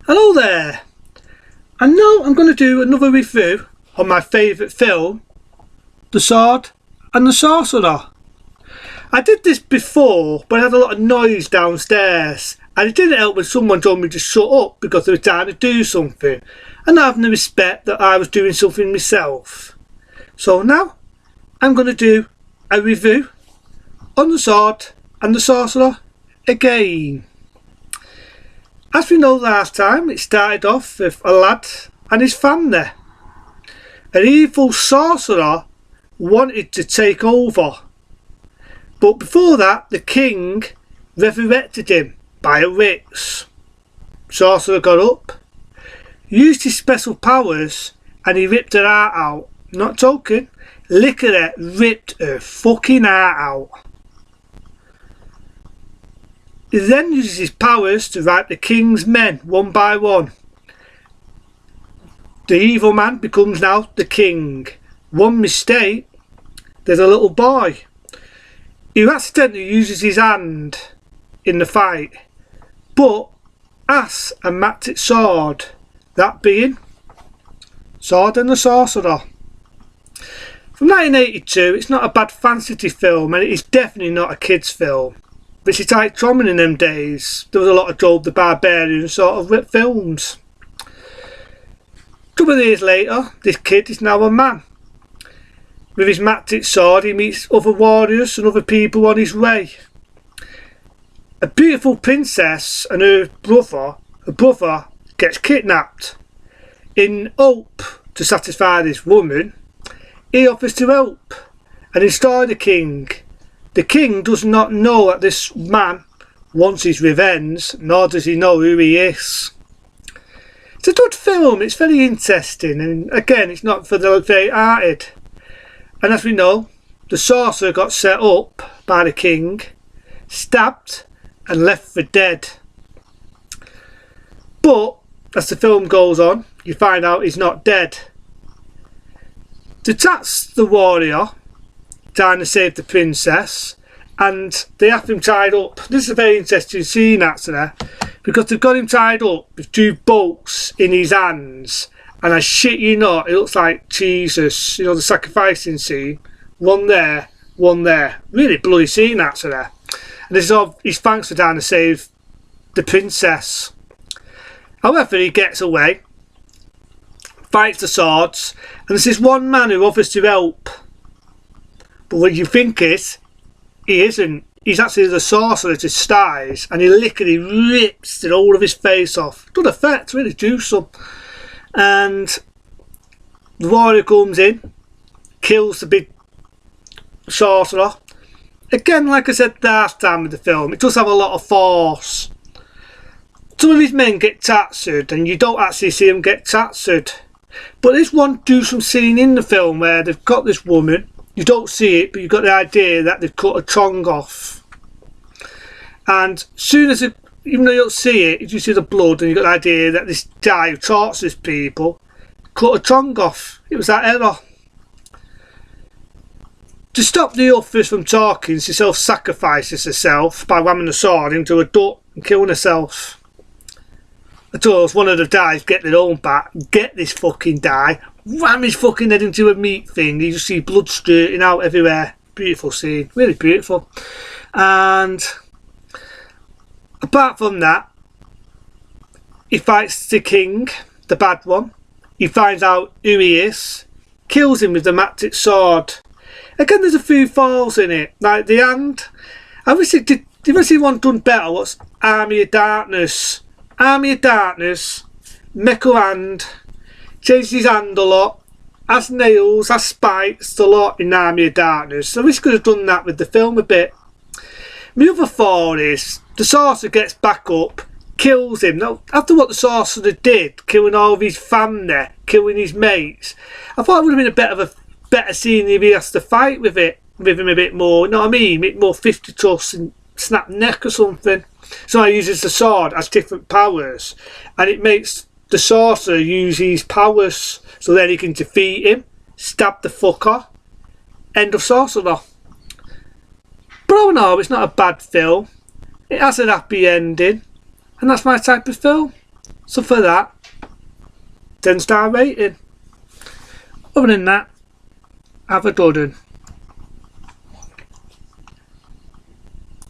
Hello there, and now I'm going to do another review on my favourite film, The Sword and the Sorcerer. I did this before, but I had a lot of noise downstairs, and it didn't help when someone told me to shut up because they were trying to do something, and not having the respect that I was doing something myself. So now, I'm going to do a review on The Sword and the Sorcerer again. As we know, last time it started off with a lad and his family. An evil sorcerer wanted to take over, but before that the king resurrected him by a witch. Sorcerer got up, used his special powers, and he ripped her heart out. Not joking, literally ripped her fucking heart out. He then uses his powers to wipe the king's men one by one. The evil man becomes now the king. One mistake, there's a little boy who accidentally uses his hand in the fight, but has a magic sword, that being Sword and the Sorcerer. From 1982, it's not a bad fantasy film, and it is definitely not a kids' film. Which is like common in them days. There was a lot of Job the Barbarian sort of films. A couple of years later, this kid is now a man. With his magic sword, he meets other warriors and other people on his way. A beautiful princess and her brother gets kidnapped. In hope to satisfy this woman, he offers to help and install the king. The king does not know that this man wants his revenge, nor does he know who he is. It's a good film, it's very interesting, and again, it's not for the faint-hearted. And as we know, the sorcerer got set up by the king, stabbed and left for dead. But as the film goes on, you find out he's not dead. That's the warrior trying to save the princess, and they have him tied up. This is a very interesting scene actually, because they've got him tied up with two bolts in his hands, and I shit you not, it looks like Jesus, you know, the sacrificing scene. One there, one there. Really bloody scene actually. And this is all his thanks for trying to save the princess. However, he gets away, fights the swords, and there's this one man who offers to help. But what you think is, he isn't. He's actually the sorcerer disguise, and he literally rips the whole of his face off. Good effect, really gruesome. And the warrior comes in, kills the big sorcerer. Again, like I said last time with the film, it does have a lot of force. Some of his men get tattooed, and you don't actually see them get tattooed. But there's one gruesome scene in the film where they've got this woman. You don't see it, but you've got the idea that they've cut her tongue off. And soon as it, even though you don't see it, you see the blood, and you've got the idea that this guy who tortures people cut her tongue off. It was that error. To stop the others from talking, she self-sacrifices herself by whamming the sword into a duck and killing herself. I told us one of the guys get their own back, get this fucking guy, ram his fucking head into a meat thing. You just see blood squirting out everywhere. Beautiful scene, really beautiful. And apart from that, he fights the king, the bad one. He finds out who he is, kills him with the magic sword. Again, there's a few falls in it, like the hand. I wish it did. You ever see one done better? What's Army of Darkness? Army of Darkness, mecha hand, changes his hand a lot, has nails, has spikes a lot in Army of Darkness. So I wish I could have done that with the film a bit. My other thought is, the sorcerer gets back up, kills him. Now, after what the sorcerer did, killing all of his family, killing his mates, I thought it would have been a better scene if he has to fight with him a bit more, you know what I mean? Make more 50 truss and snap neck or something. So he uses the sword as different powers, and it makes the sorcerer use his powers, so then he can defeat him, stab the fucker, end of Sorcerer. But all in all, it's not a bad film. It has a happy ending, and that's my type of film. So for that, 10-star rating. Other than that, have a good one.